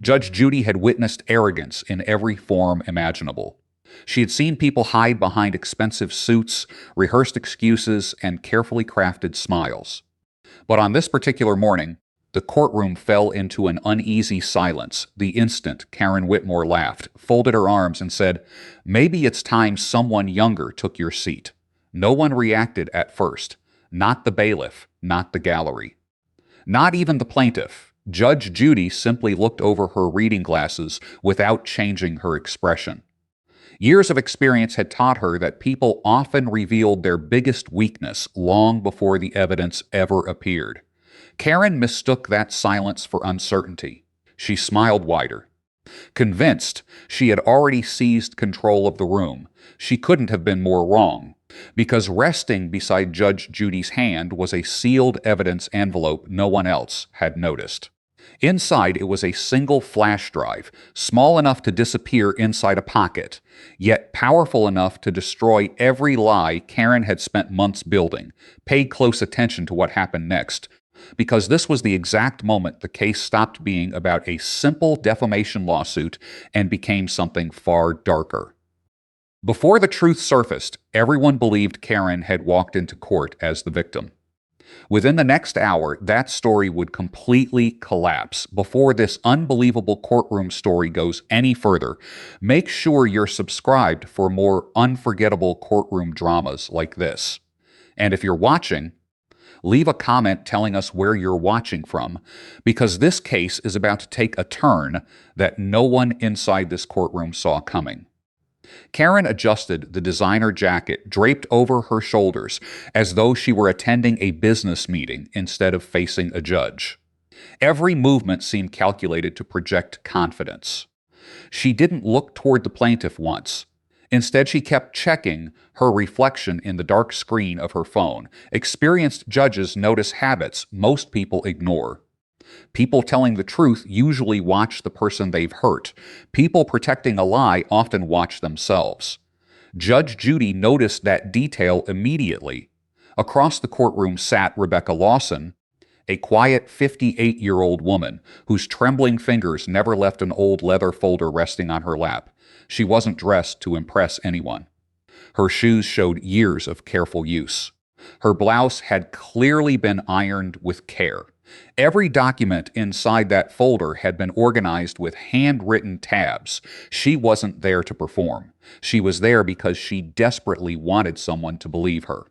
Judge Judy had witnessed arrogance in every form imaginable. She had seen people hide behind expensive suits, rehearsed excuses, and carefully crafted smiles. But on this particular morning, the courtroom fell into an uneasy silence the instant Karen Whitmore laughed, folded her arms, and said, "Maybe it's time someone younger took your seat." No one reacted at first. Not the bailiff, not the gallery. Not even the plaintiff. Judge Judy simply looked over her reading glasses without changing her expression. Years of experience had taught her that people often revealed their biggest weakness long before the evidence ever appeared. Karen mistook that silence for uncertainty. She smiled wider. Convinced she had already seized control of the room, she couldn't have been more wrong, because resting beside Judge Judy's hand was a sealed evidence envelope no one else had noticed. Inside, it was a single flash drive, small enough to disappear inside a pocket, yet powerful enough to destroy every lie Karen had spent months building. Paid close attention to what happened next, because this was the exact moment the case stopped being about a simple defamation lawsuit and became something far darker. Before the truth surfaced, everyone believed Karen had walked into court as the victim. Within the next hour, that story would completely collapse. Before this unbelievable courtroom story goes any further, make sure you're subscribed for more unforgettable courtroom dramas like this. And if you're watching, leave a comment telling us where you're watching from, because this case is about to take a turn that no one inside this courtroom saw coming. Karen adjusted the designer jacket draped over her shoulders as though she were attending a business meeting instead of facing a judge. Every movement seemed calculated to project confidence. She didn't look toward the plaintiff once. Instead, she kept checking her reflection in the dark screen of her phone. Experienced judges notice habits most people ignore. People telling the truth usually watch the person they've hurt. People protecting a lie often watch themselves. Judge Judy noticed that detail immediately. Across the courtroom sat Rebecca Lawson, a quiet 58-year-old woman whose trembling fingers never left an old leather folder resting on her lap. She wasn't dressed to impress anyone. Her shoes showed years of careful use. Her blouse had clearly been ironed with care. Every document inside that folder had been organized with handwritten tabs. She wasn't there to perform. She was there because she desperately wanted someone to believe her.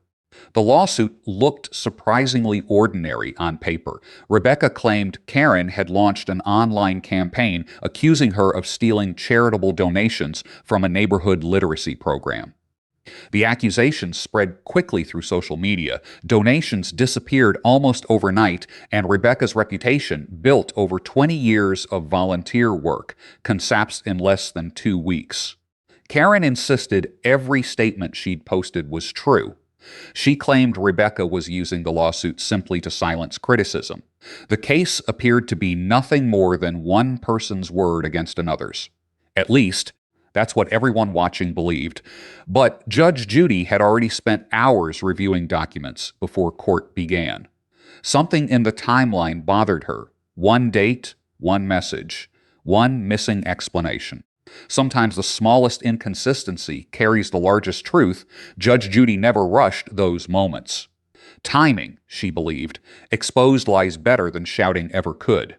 The lawsuit looked surprisingly ordinary on paper. Rebecca claimed Karen had launched an online campaign accusing her of stealing charitable donations from a neighborhood literacy program. The accusations spread quickly through social media. Donations disappeared almost overnight, and Rebecca's reputation, built over 20 years of volunteer work, collapsed in less than 2 weeks. Karen insisted every statement she'd posted was true. She claimed Rebecca was using the lawsuit simply to silence criticism. The case appeared to be nothing more than one person's word against another's. At least, that's what everyone watching believed. But Judge Judy had already spent hours reviewing documents before court began. Something in the timeline bothered her. One date, one message, one missing explanation. Sometimes the smallest inconsistency carries the largest truth. Judge Judy never rushed those moments. Timing, she believed, exposed lies better than shouting ever could.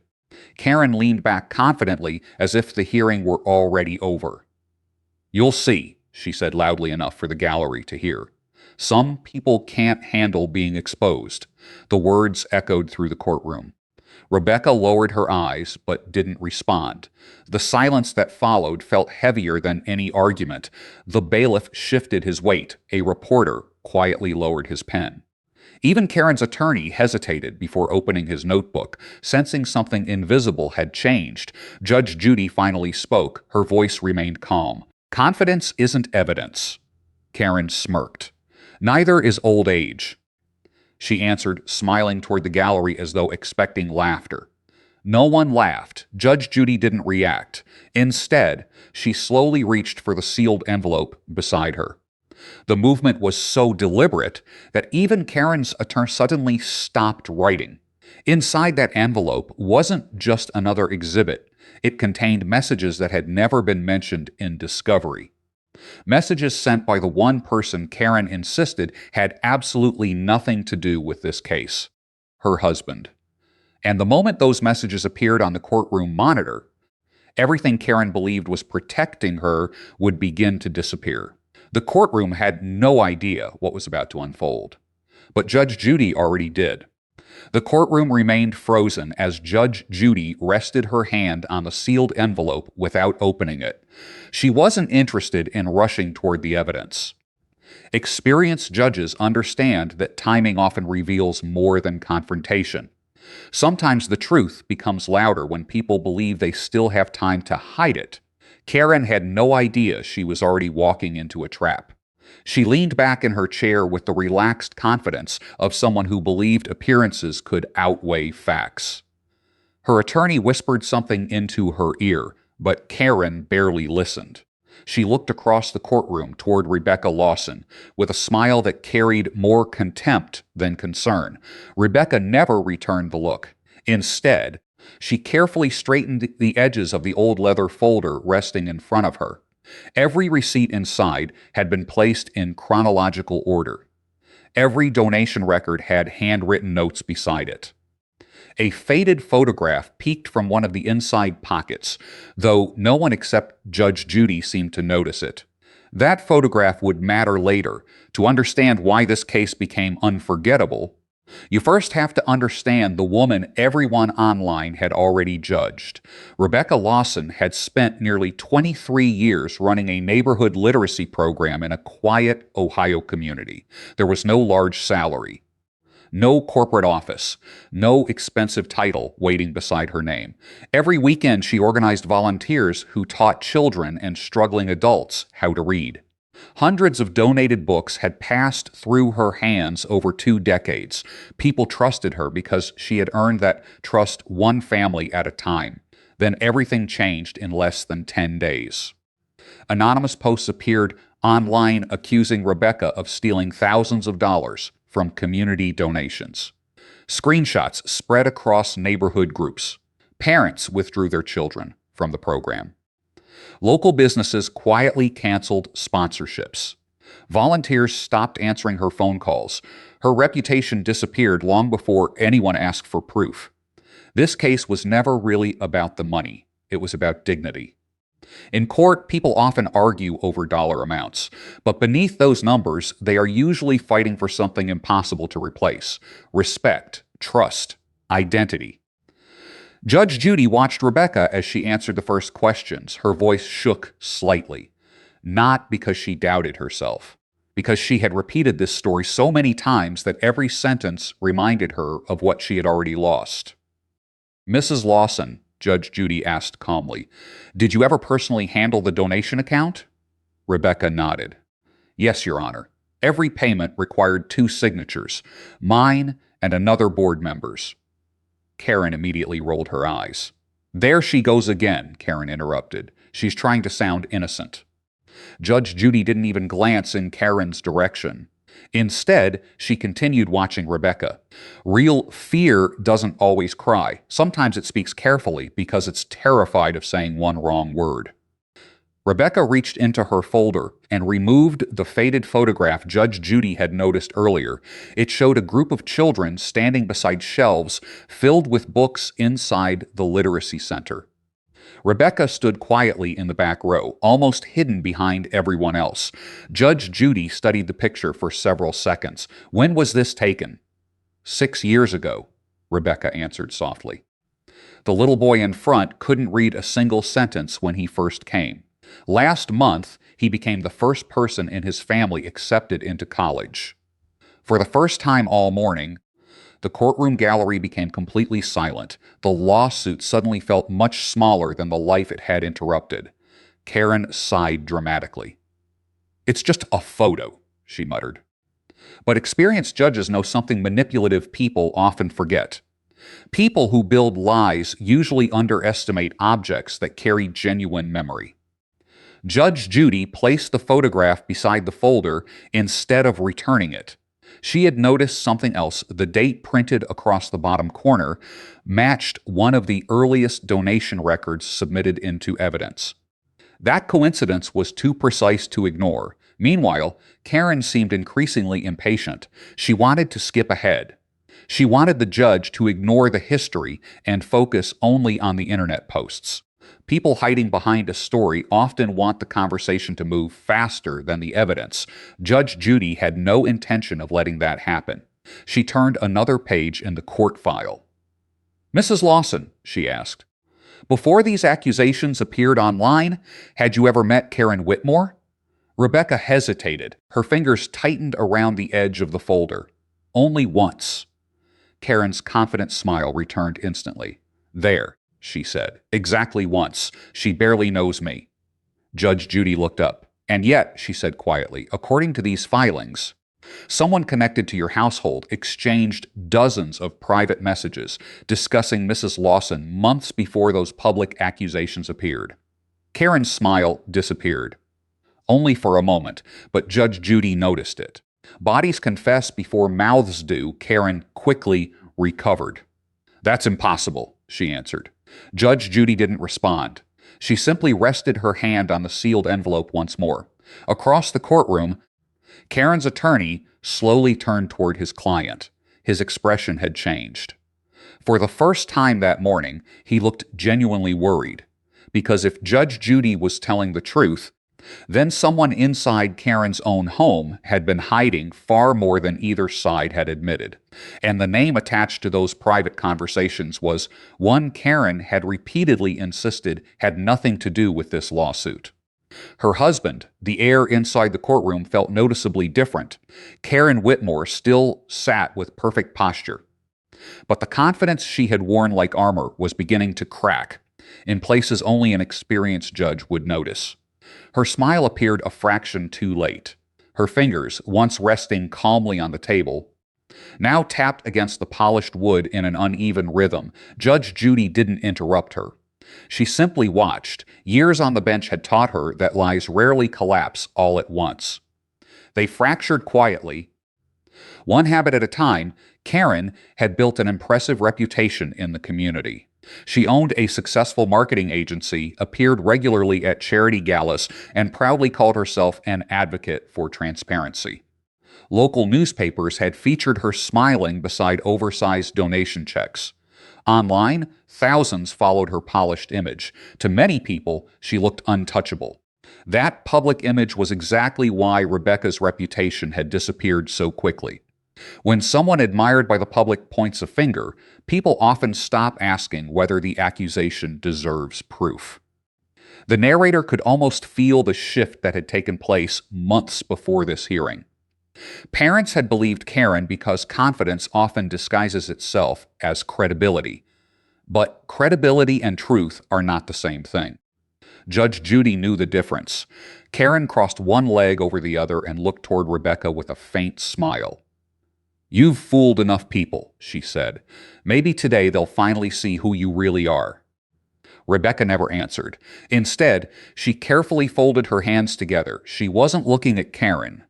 Karen leaned back confidently as if the hearing were already over. "You'll see," she said loudly enough for the gallery to hear. "Some people can't handle being exposed." The words echoed through the courtroom. Rebecca lowered her eyes, but didn't respond. The silence that followed felt heavier than any argument. The bailiff shifted his weight. A reporter quietly lowered his pen. Even Karen's attorney hesitated before opening his notebook, sensing something invisible had changed. Judge Judy finally spoke. Her voice remained calm. "Confidence isn't evidence." Karen smirked. "Neither is old age." She answered, smiling toward the gallery as though expecting laughter. No one laughed. Judge Judy didn't react. Instead, she slowly reached for the sealed envelope beside her. The movement was so deliberate that even Karen's attorney suddenly stopped writing. Inside that envelope wasn't just another exhibit. It contained messages that had never been mentioned in discovery. Messages sent by the one person Karen insisted had absolutely nothing to do with this case, her husband. And the moment those messages appeared on the courtroom monitor, everything Karen believed was protecting her would begin to disappear. The courtroom had no idea what was about to unfold, but Judge Judy already did. The courtroom remained frozen as Judge Judy rested her hand on the sealed envelope without opening it. She wasn't interested in rushing toward the evidence. Experienced judges understand that timing often reveals more than confrontation. Sometimes the truth becomes louder when people believe they still have time to hide it. Karen had no idea she was already walking into a trap. She leaned back in her chair with the relaxed confidence of someone who believed appearances could outweigh facts. Her attorney whispered something into her ear, but Karen barely listened. She looked across the courtroom toward Rebecca Lawson with a smile that carried more contempt than concern. Rebecca never returned the look. Instead, she carefully straightened the edges of the old leather folder resting in front of her. Every receipt inside had been placed in chronological order. Every donation record had handwritten notes beside it. A faded photograph peeked from one of the inside pockets, though no one except Judge Judy seemed to notice it. That photograph would matter later. To understand why this case became unforgettable, you first have to understand the woman everyone online had already judged. Rebecca Lawson had spent nearly 23 years running a neighborhood literacy program in a quiet Ohio community. There was no large salary, no corporate office, no expensive title waiting beside her name. Every weekend she organized volunteers who taught children and struggling adults how to read. Hundreds of donated books had passed through her hands over 2 decades. People trusted her because she had earned that trust one family at a time. Then everything changed in less than 10 days. Anonymous posts appeared online accusing Rebecca of stealing thousands of dollars from community donations. Screenshots spread across neighborhood groups. Parents withdrew their children from the program. Local businesses quietly canceled sponsorships. Volunteers stopped answering her phone calls. Her reputation disappeared long before anyone asked for proof. This case was never really about the money. It was about dignity. In court, people often argue over dollar amounts, but beneath those numbers, they are usually fighting for something impossible to replace: respect, trust, identity. Judge Judy watched Rebecca as she answered the first questions. Her voice shook slightly, not because she doubted herself, because she had repeated this story so many times that every sentence reminded her of what she had already lost. "Mrs. Lawson," Judge Judy asked calmly, "did you ever personally handle the donation account?" Rebecca nodded. "Yes, Your Honor. Every payment required 2 signatures, mine and another board member's." Karen immediately rolled her eyes. "There she goes again," Karen interrupted. "She's trying to sound innocent." Judge Judy didn't even glance in Karen's direction. Instead, she continued watching Rebecca. Real fear doesn't always cry. Sometimes it speaks carefully because it's terrified of saying one wrong word. Rebecca reached into her folder and removed the faded photograph Judge Judy had noticed earlier. It showed a group of children standing beside shelves filled with books inside the literacy center. Rebecca stood quietly in the back row, almost hidden behind everyone else. Judge Judy studied the picture for several seconds. "When was this taken?" 6 years ago, Rebecca answered softly. The little boy in front couldn't read a single sentence when he first came. Last month, he became the first person in his family accepted into college. For the first time all morning, the courtroom gallery became completely silent. The lawsuit suddenly felt much smaller than the life it had interrupted. Karen sighed dramatically. "It's just a photo," she muttered. But experienced judges know something manipulative people often forget. People who build lies usually underestimate objects that carry genuine memory. Judge Judy placed the photograph beside the folder instead of returning it. She had noticed something else. The date printed across the bottom corner matched one of the earliest donation records submitted into evidence. That coincidence was too precise to ignore. Meanwhile, Karen seemed increasingly impatient. She wanted to skip ahead. She wanted the judge to ignore the history and focus only on the internet posts. People hiding behind a story often want the conversation to move faster than the evidence. Judge Judy had no intention of letting that happen. She turned another page in the court file. "Mrs. Lawson," she asked, "before these accusations appeared online, had you ever met Karen Whitmore?" Rebecca hesitated. Her fingers tightened around the edge of the folder. "Only once." Karen's confident smile returned instantly. "There," she said. "Exactly once. She barely knows me." Judge Judy looked up. "And yet," she said quietly, "according to these filings, someone connected to your household exchanged dozens of private messages discussing Mrs. Lawson months before those public accusations appeared." Karen's smile disappeared. Only for a moment, but Judge Judy noticed it. Bodies confess before mouths do, Karen quickly recovered. "That's impossible," she answered. Judge Judy didn't respond. She simply rested her hand on the sealed envelope once more. Across the courtroom, Karen's attorney slowly turned toward his client. His expression had changed. For the first time that morning, he looked genuinely worried. Because if Judge Judy was telling the truth, then someone inside Karen's own home had been hiding far more than either side had admitted. And the name attached to those private conversations was one Karen had repeatedly insisted had nothing to do with this lawsuit. Her husband, the heir inside the courtroom, felt noticeably different. Karen Whitmore still sat with perfect posture. But the confidence she had worn like armor was beginning to crack, in places only an experienced judge would notice. Her smile appeared a fraction too late. Her fingers, once resting calmly on the table, now tapped against the polished wood in an uneven rhythm. Judge Judy didn't interrupt her. She simply watched. Years on the bench had taught her that lies rarely collapse all at once. They fractured quietly. One habit at a time, Karen had built an impressive reputation in the community. She owned a successful marketing agency, appeared regularly at charity galas, and proudly called herself an advocate for transparency. Local newspapers had featured her smiling beside oversized donation checks. Online, thousands followed her polished image. To many people, she looked untouchable. That public image was exactly why Rebecca's reputation had disappeared so quickly. When someone admired by the public points a finger, people often stop asking whether the accusation deserves proof. The narrator could almost feel the shift that had taken place months before this hearing. Parents had believed Karen because confidence often disguises itself as credibility. But credibility and truth are not the same thing. Judge Judy knew the difference. Karen crossed one leg over the other and looked toward Rebecca with a faint smile. "You've fooled enough people," she said. "Maybe today they'll finally see who you really are." Rebecca never answered. Instead, she carefully folded her hands together. She wasn't looking at Karen.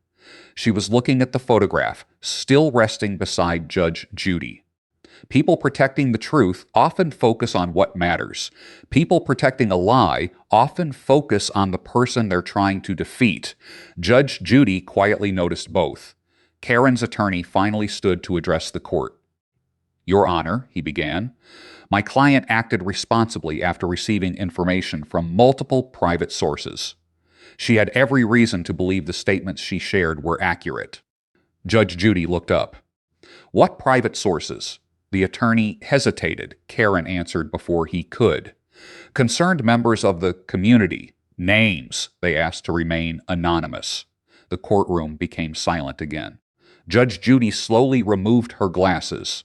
She was looking at the photograph, still resting beside Judge Judy. People protecting the truth often focus on what matters. People protecting a lie often focus on the person they're trying to defeat. Judge Judy quietly noticed both. Karen's attorney finally stood to address the court. "Your Honor," he began, "my client acted responsibly after receiving information from multiple private sources. She had every reason to believe the statements she shared were accurate." Judge Judy looked up. "What private sources?" The attorney hesitated. Karen answered before he could. "Concerned members of the community. Names," they asked to remain anonymous. The courtroom became silent again. Judge Judy slowly removed her glasses.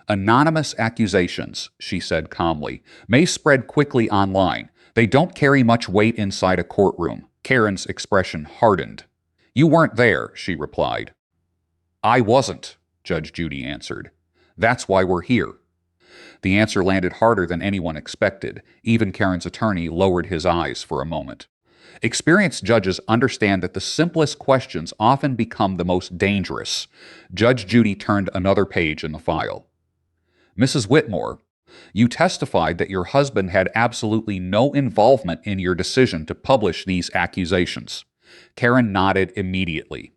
"Anonymous accusations," she said calmly, "may spread quickly online. They don't carry much weight inside a courtroom." Karen's expression hardened. "You weren't there," she replied. "I wasn't," Judge Judy answered. "That's why we're here." The answer landed harder than anyone expected. Even Karen's attorney lowered his eyes for a moment. Experienced judges understand that the simplest questions often become the most dangerous. Judge Judy turned another page in the file. Mrs. Whitmore, you testified that your husband had absolutely no involvement in your decision to publish these accusations. Karen nodded immediately.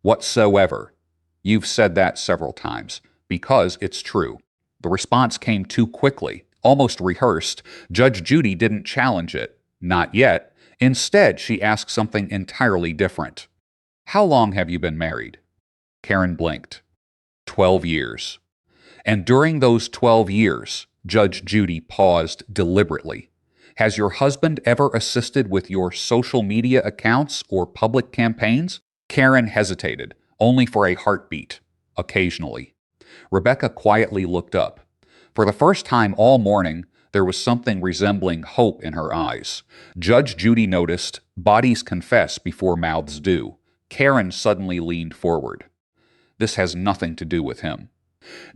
Whatsoever. You've said that several times, because it's true. The response came too quickly, almost rehearsed. Judge Judy didn't challenge it. Not yet. Instead, she asked something entirely different. How long have you been married? Karen blinked. 12 years. And during those 12 years, Judge Judy paused deliberately. Has your husband ever assisted with your social media accounts or public campaigns? Karen hesitated, only for a heartbeat, occasionally. Rebecca quietly looked up. For the first time all morning, there was something resembling hope in her eyes. Judge Judy noticed, bodies confess before mouths do. Karen suddenly leaned forward. This has nothing to do with him.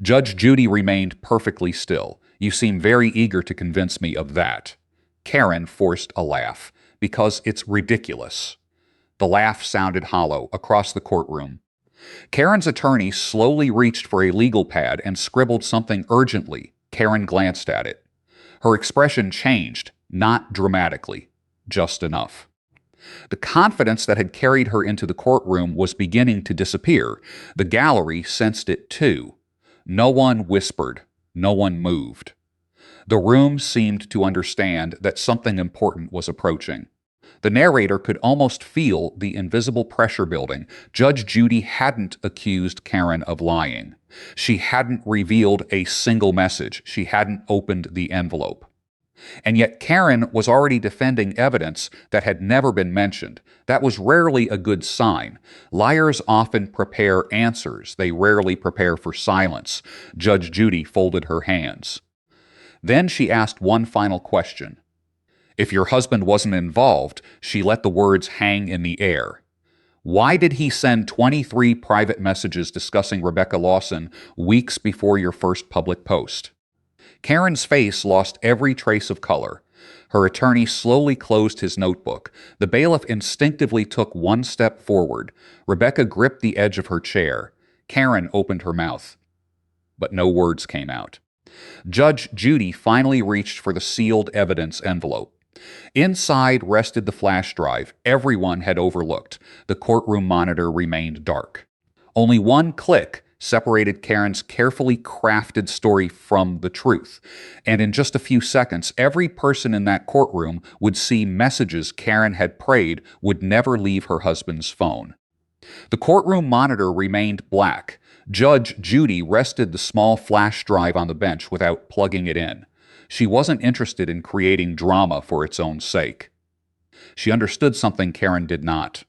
Judge Judy remained perfectly still. You seem very eager to convince me of that. Karen forced a laugh, because it's ridiculous. The laugh sounded hollow across the courtroom. Karen's attorney slowly reached for a legal pad and scribbled something urgently. Karen glanced at it. Her expression changed, not dramatically, just enough. The confidence that had carried her into the courtroom was beginning to disappear. The gallery sensed it too. No one whispered. No one moved. The room seemed to understand that something important was approaching. The narrator could almost feel the invisible pressure building. Judge Judy hadn't accused Karen of lying. She hadn't revealed a single message. She hadn't opened the envelope. And yet Karen was already defending evidence that had never been mentioned. That was rarely a good sign. Liars often prepare answers. They rarely prepare for silence. Judge Judy folded her hands. Then she asked one final question. If your husband wasn't involved, she let the words hang in the air. Why did he send 23 private messages discussing Rebecca Lawson weeks before your first public post? Karen's face lost every trace of color. Her attorney slowly closed his notebook. The bailiff instinctively took one step forward. Rebecca gripped the edge of her chair. Karen opened her mouth. But no words came out. Judge Judy finally reached for the sealed evidence envelope. Inside rested the flash drive everyone had overlooked. The courtroom monitor remained dark. Only one click separated Karen's carefully crafted story from the truth. And in just a few seconds, every person in that courtroom would see messages Karen had prayed would never leave her husband's phone. The courtroom monitor remained black. Judge Judy rested the small flash drive on the bench without plugging it in. She wasn't interested in creating drama for its own sake. She understood something Karen did not.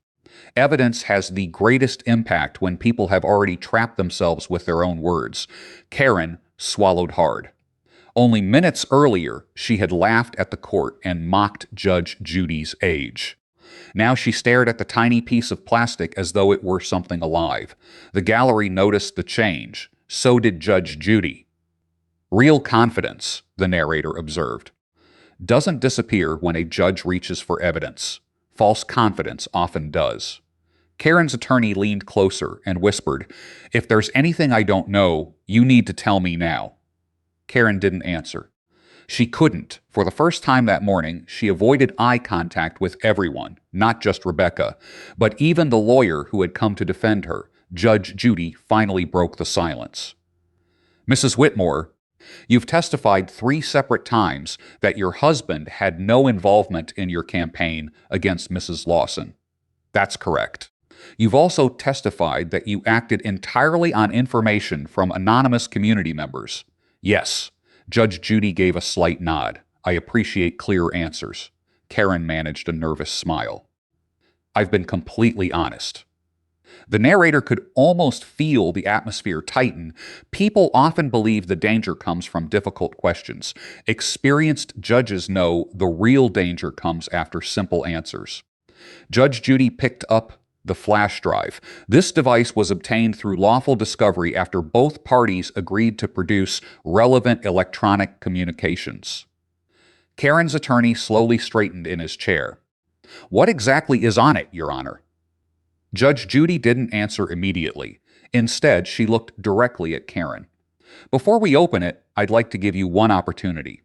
Evidence has the greatest impact when people have already trapped themselves with their own words. Karen swallowed hard. Only minutes earlier, she had laughed at the court and mocked Judge Judy's age. Now she stared at the tiny piece of plastic as though it were something alive. The gallery noticed the change. So did Judge Judy. Real confidence, the narrator observed, doesn't disappear when a judge reaches for evidence. False confidence often does. Karen's attorney leaned closer and whispered, "If there's anything I don't know, you need to tell me now." Karen didn't answer. She couldn't. For the first time that morning, she avoided eye contact with everyone, not just Rebecca, but even the lawyer who had come to defend her. Judge Judy finally broke the silence. Mrs. Whitmore, you've testified 3 separate times that your husband had no involvement in your campaign against Mrs. Lawson. That's correct. You've also testified that you acted entirely on information from anonymous community members. Yes. Judge Judy gave a slight nod. I appreciate clear answers. Karen managed a nervous smile. I've been completely honest. The narrator could almost feel the atmosphere tighten. People often believe the danger comes from difficult questions. Experienced judges know the real danger comes after simple answers. Judge Judy picked up the flash drive. This device was obtained through lawful discovery after both parties agreed to produce relevant electronic communications. Karen's attorney slowly straightened in his chair. What exactly is on it, Your Honor? Judge Judy didn't answer immediately. Instead, she looked directly at Karen. Before we open it, I'd like to give you one opportunity.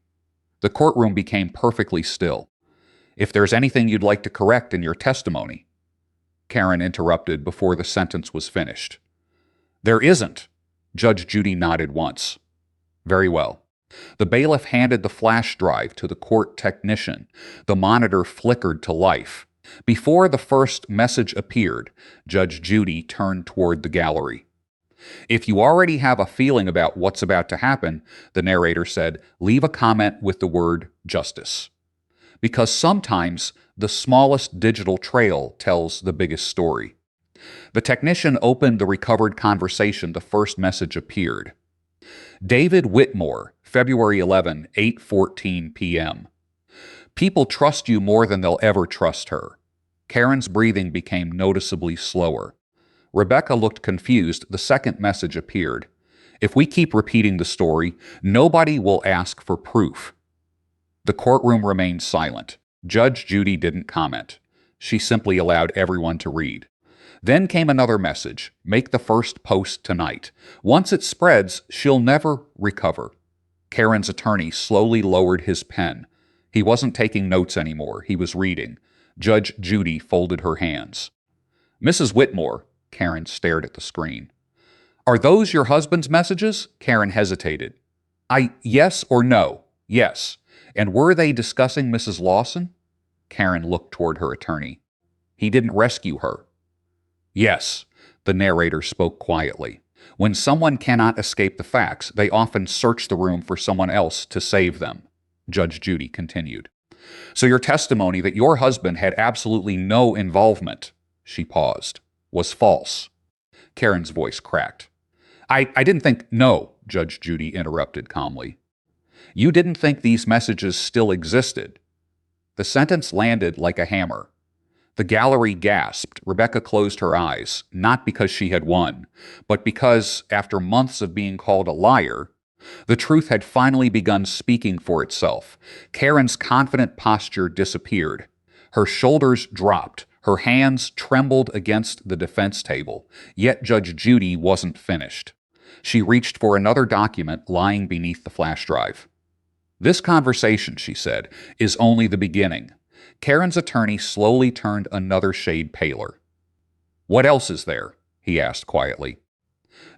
The courtroom became perfectly still. If there's anything you'd like to correct in your testimony. Karen interrupted before the sentence was finished. There isn't. Judge Judy nodded once. Very well. The bailiff handed the flash drive to the court technician. The monitor flickered to life. Before the first message appeared, Judge Judy turned toward the gallery. If you already have a feeling about what's about to happen, the narrator said, leave a comment with the word justice. Because sometimes the smallest digital trail tells the biggest story. The technician opened the recovered conversation the first message appeared. David Whitmore, February 11, 8:14 p.m. People trust you more than they'll ever trust her. Karen's breathing became noticeably slower. Rebecca looked confused. The second message appeared. If we keep repeating the story, nobody will ask for proof. The courtroom remained silent. Judge Judy didn't comment. She simply allowed everyone to read. Then came another message. Make the first post tonight. Once it spreads, she'll never recover. Karen's attorney slowly lowered his pen. He wasn't taking notes anymore. He was reading. Judge Judy folded her hands. Mrs. Whitmore, Karen stared at the screen. Are those your husband's messages? Karen hesitated. Yes or no? Yes. And were they discussing Mrs. Lawson? Karen looked toward her attorney. He didn't rescue her. Yes, the narrator spoke quietly. When someone cannot escape the facts, they often search the room for someone else to save them, Judge Judy continued. So your testimony that your husband had absolutely no involvement, she paused, was false. Karen's voice cracked. I didn't think, no, Judge Judy interrupted calmly. You didn't think these messages still existed. The sentence landed like a hammer. The gallery gasped. Rebecca closed her eyes, not because she had won, but because, after months of being called a liar, the truth had finally begun speaking for itself. Karen's confident posture disappeared. Her shoulders dropped. Her hands trembled against the defense table. Yet Judge Judy wasn't finished. She reached for another document lying beneath the flash drive. This conversation, she said, is only the beginning. Karen's attorney slowly turned another shade paler. What else is there? He asked quietly.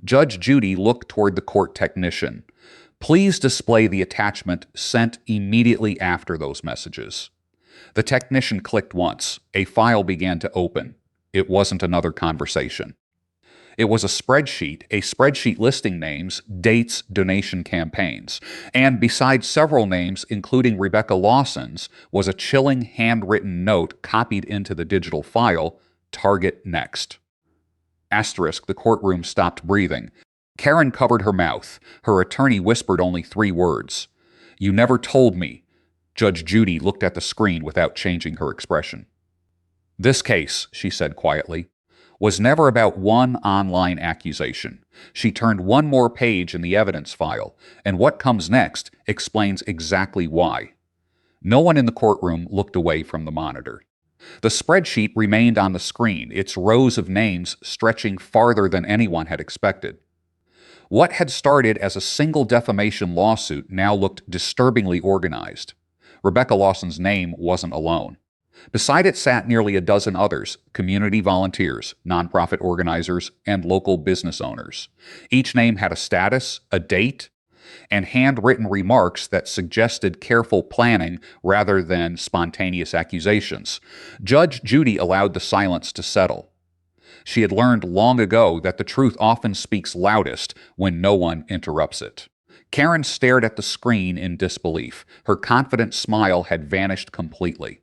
Judge Judy looked toward the court technician. Please display the attachment sent immediately after those messages. The technician clicked once. A file began to open. It wasn't another conversation. It was a spreadsheet listing names, dates, donation campaigns. And besides several names, including Rebecca Lawson's, was a chilling handwritten note copied into the digital file, Target Next. Asterisk, the courtroom stopped breathing. Karen covered her mouth. Her attorney whispered only 3 words. You never told me. Judge Judy looked at the screen without changing her expression. This case, she said quietly, was never about one online accusation. She turned one more page in the evidence file, and what comes next explains exactly why. No one in the courtroom looked away from the monitor. The spreadsheet remained on the screen, its rows of names stretching farther than anyone had expected. What had started as a single defamation lawsuit now looked disturbingly organized. Rebecca Lawson's name wasn't alone. Beside it sat nearly a dozen others, community volunteers, nonprofit organizers, and local business owners. Each name had a status, a date, and handwritten remarks that suggested careful planning rather than spontaneous accusations. Judge Judy allowed the silence to settle. She had learned long ago that the truth often speaks loudest when no one interrupts it. Karen stared at the screen in disbelief. Her confident smile had vanished completely.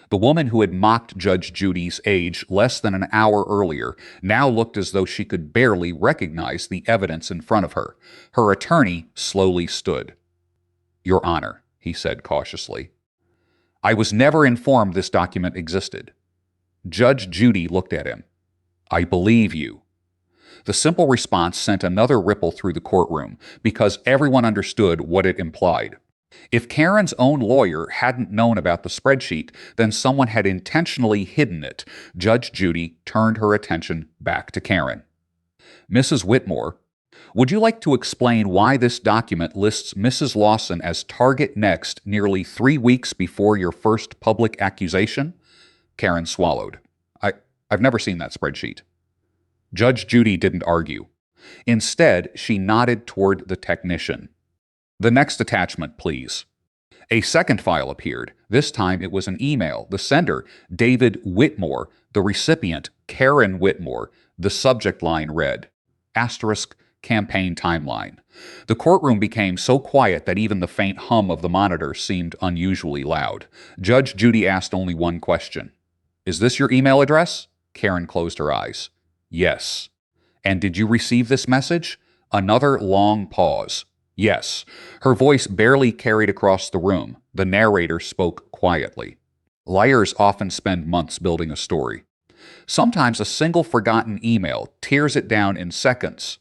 The woman who had mocked Judge Judy's age less than an hour earlier now looked as though she could barely recognize the evidence in front of her. Her attorney slowly stood. Your Honor, he said cautiously, I was never informed this document existed. Judge Judy looked at him. I believe you. The simple response sent another ripple through the courtroom because everyone understood what it implied. If Karen's own lawyer hadn't known about the spreadsheet, then someone had intentionally hidden it. Judge Judy turned her attention back to Karen. Mrs. Whitmore, would you like to explain why this document lists Mrs. Lawson as target next nearly 3 weeks before your first public accusation? Karen swallowed. I've never seen that spreadsheet. Judge Judy didn't argue. Instead, she nodded toward the technician. The next attachment, please. A second file appeared. This time it was an email. The sender, David Whitmore. The recipient, Karen Whitmore. The subject line read, asterisk, campaign timeline. The courtroom became so quiet that even the faint hum of the monitor seemed unusually loud. Judge Judy asked only one question. Is this your email address? Karen closed her eyes. Yes. And did you receive this message? Another long pause. Yes. Her voice barely carried across the room. The narrator spoke quietly. Liars often spend months building a story. Sometimes a single forgotten email tears it down in seconds.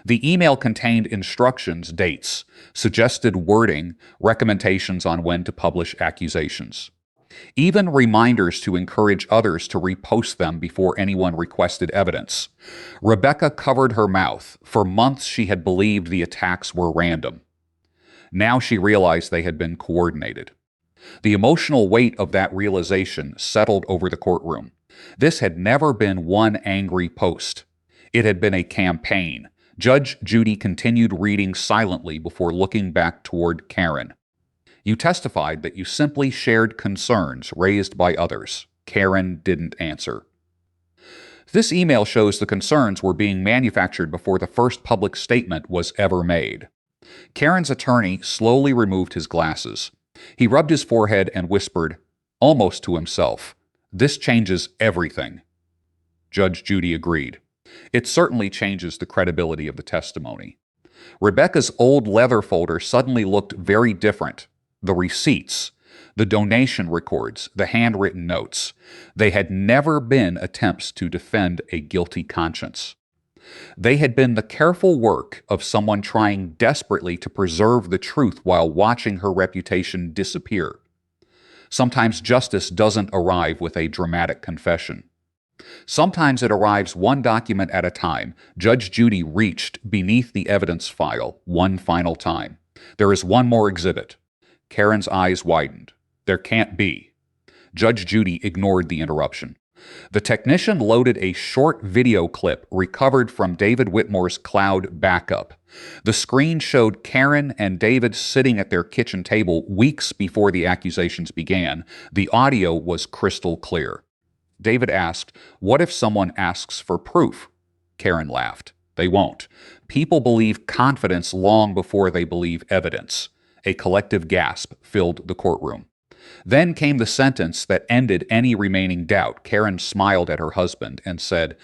The email contained instructions, dates, suggested wording, recommendations on when to publish accusations. Even reminders to encourage others to repost them before anyone requested evidence. Rebecca covered her mouth. For months she had believed the attacks were random. Now she realized they had been coordinated. The emotional weight of that realization settled over the courtroom. This had never been one angry post. It had been a campaign. Judge Judy continued reading silently before looking back toward Karen. You testified that you simply shared concerns raised by others. Karen didn't answer. This email shows the concerns were being manufactured before the first public statement was ever made. Karen's attorney slowly removed his glasses. He rubbed his forehead and whispered, almost to himself, "This changes everything." Judge Judy agreed. It certainly changes the credibility of the testimony. Rebecca's old leather folder suddenly looked very different. The receipts, the donation records, the handwritten notes. They had never been attempts to defend a guilty conscience. They had been the careful work of someone trying desperately to preserve the truth while watching her reputation disappear. Sometimes justice doesn't arrive with a dramatic confession. Sometimes it arrives one document at a time. Judge Judy reached beneath the evidence file one final time. There is one more exhibit. Karen's eyes widened. There can't be. Judge Judy ignored the interruption. The technician loaded a short video clip recovered from David Whitmore's cloud backup. The screen showed Karen and David sitting at their kitchen table weeks before the accusations began. The audio was crystal clear. David asked, "What if someone asks for proof?" Karen laughed. "They won't. People believe confidence long before they believe evidence." A collective gasp filled the courtroom. Then came the sentence that ended any remaining doubt. Karen smiled at her husband and said,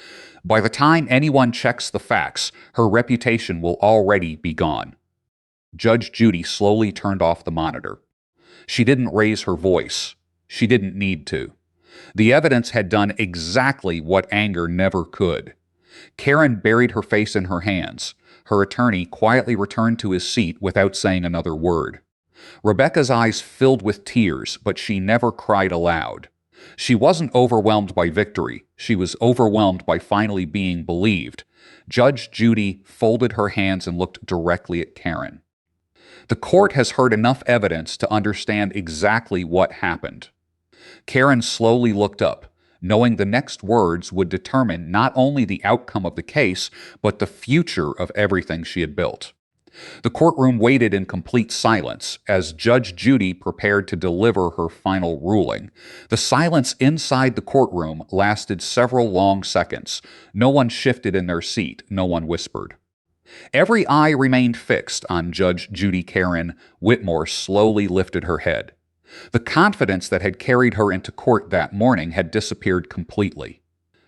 "By the time anyone checks the facts, her reputation will already be gone." Judge Judy slowly turned off the monitor. She didn't raise her voice. She didn't need to. The evidence had done exactly what anger never could. Karen buried her face in her hands. Her attorney quietly returned to his seat without saying another word. Rebecca's eyes filled with tears, but she never cried aloud. She wasn't overwhelmed by victory. She was overwhelmed by finally being believed. Judge Judy folded her hands and looked directly at Karen. The court has heard enough evidence to understand exactly what happened. Karen slowly looked up, knowing the next words would determine not only the outcome of the case, but the future of everything she had built. The courtroom waited in complete silence as Judge Judy prepared to deliver her final ruling. The silence inside the courtroom lasted several long seconds. No one shifted in their seat. No one whispered. Every eye remained fixed on Judge Judy. Karen Whitmore slowly lifted her head. The confidence that had carried her into court that morning had disappeared completely.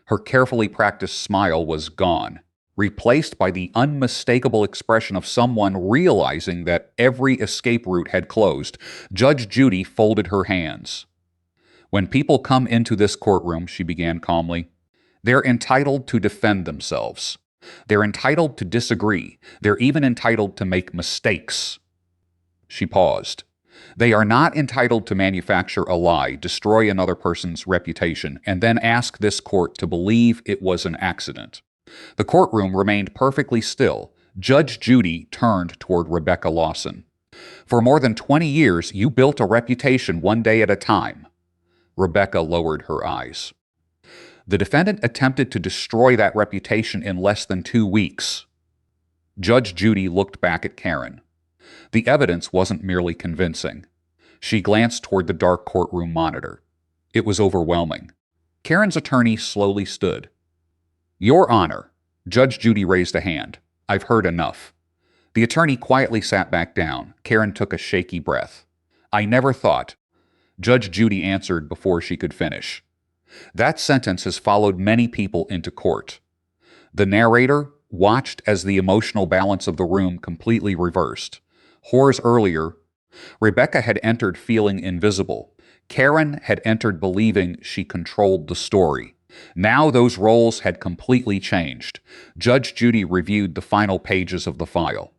Her carefully practiced smile was gone, replaced by the unmistakable expression of someone realizing that every escape route had closed. Judge Judy folded her hands. "When people come into this courtroom," she began calmly, "they're entitled to defend themselves. They're entitled to disagree. They're even entitled to make mistakes." She paused. They are not entitled to manufacture a lie, destroy another person's reputation, and then ask this court to believe it was an accident. The courtroom remained perfectly still. Judge Judy turned toward Rebecca Lawson. For more than 20 years, you built a reputation one day at a time. Rebecca lowered her eyes. The defendant attempted to destroy that reputation in less than 2 weeks. Judge Judy looked back at Karen. The evidence wasn't merely convincing. She glanced toward the dark courtroom monitor. It was overwhelming. Karen's attorney slowly stood. Your Honor, Judge Judy raised a hand. I've heard enough. The attorney quietly sat back down. Karen took a shaky breath. I never thought. Judge Judy answered before she could finish. That sentence has followed many people into court. The narrator watched as the emotional balance of the room completely reversed. Hours earlier, Rebecca had entered feeling invisible. Karen had entered believing she controlled the story. Now those roles had completely changed. Judge Judy reviewed the final pages of the file.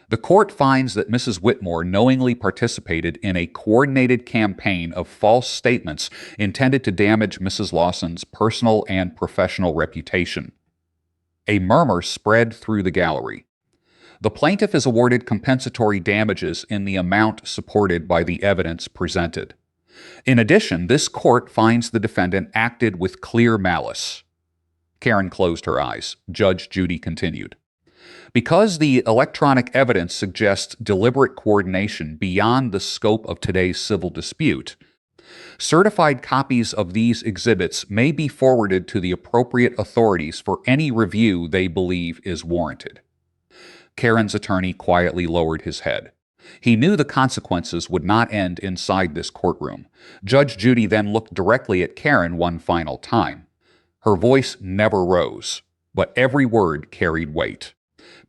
The court finds that Mrs. Whitmore knowingly participated in a coordinated campaign of false statements intended to damage Mrs. Lawson's personal and professional reputation. A murmur spread through the gallery. The plaintiff is awarded compensatory damages in the amount supported by the evidence presented. In addition, this court finds the defendant acted with clear malice. Karen closed her eyes. Judge Judy continued. Because the electronic evidence suggests deliberate coordination beyond the scope of today's civil dispute, certified copies of these exhibits may be forwarded to the appropriate authorities for any review they believe is warranted. Karen's attorney quietly lowered his head. He knew the consequences would not end inside this courtroom. Judge Judy then looked directly at Karen one final time. Her voice never rose, but every word carried weight.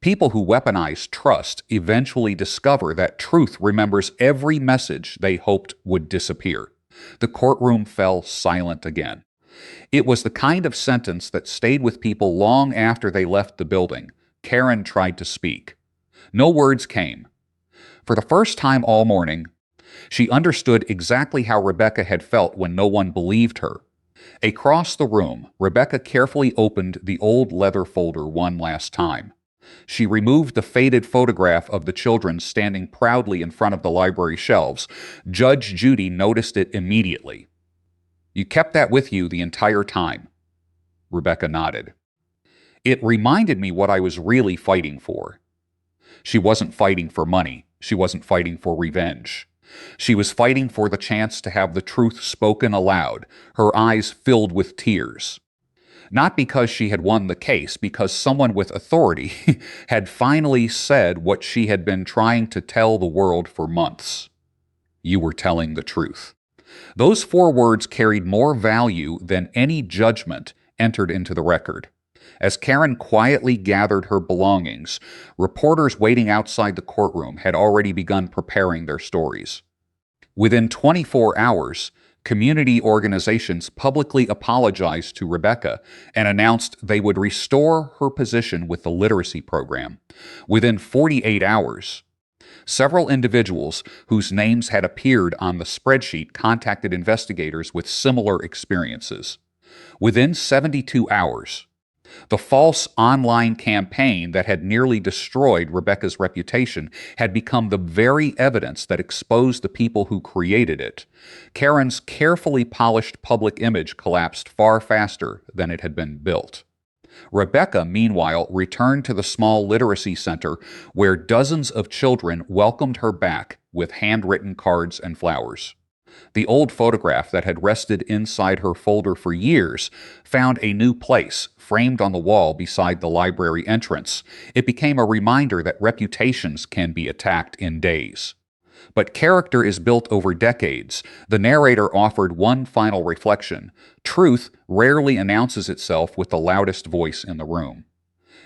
People who weaponize trust eventually discover that truth remembers every message they hoped would disappear. The courtroom fell silent again. It was the kind of sentence that stayed with people long after they left the building. Karen tried to speak. No words came. For the first time all morning, she understood exactly how Rebecca had felt when no one believed her. Across the room, Rebecca carefully opened the old leather folder one last time. She removed the faded photograph of the children standing proudly in front of the library shelves. Judge Judy noticed it immediately. You kept that with you the entire time. Rebecca nodded. It reminded me what I was really fighting for. She wasn't fighting for money. She wasn't fighting for revenge. She was fighting for the chance to have the truth spoken aloud, her eyes filled with tears. Not because she had won the case, because someone with authority had finally said what she had been trying to tell the world for months. You were telling the truth. Those 4 words carried more value than any judgment entered into the record. As Karen quietly gathered her belongings, reporters waiting outside the courtroom had already begun preparing their stories. Within 24 hours, community organizations publicly apologized to Rebecca and announced they would restore her position with the literacy program. Within 48 hours, several individuals whose names had appeared on the spreadsheet contacted investigators with similar experiences. Within 72 hours, the false online campaign that had nearly destroyed Rebecca's reputation had become the very evidence that exposed the people who created it. Karen's carefully polished public image collapsed far faster than it had been built. Rebecca, meanwhile, returned to the small literacy center where dozens of children welcomed her back with handwritten cards and flowers. The old photograph that had rested inside her folder for years found a new place, framed on the wall beside the library entrance. It became a reminder that reputations can be attacked in days. But character is built over decades. The narrator offered one final reflection. Truth rarely announces itself with the loudest voice in the room.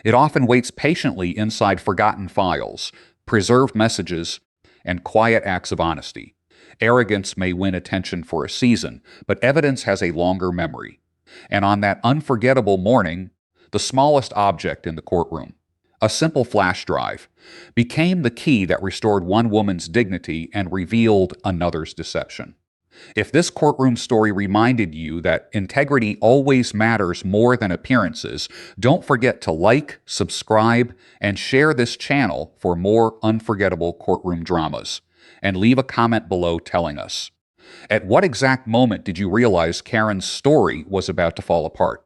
It often waits patiently inside forgotten files, preserved messages, and quiet acts of honesty. Arrogance may win attention for a season, but evidence has a longer memory. And on that unforgettable morning, the smallest object in the courtroom, A simple flash drive became the key that restored one woman's dignity and revealed another's deception. If this courtroom story reminded you that integrity always matters more than appearances, don't forget to like, subscribe, and share this channel for more unforgettable courtroom dramas. And leave a comment below telling us, at what exact moment did you realize Karen's story was about to fall apart?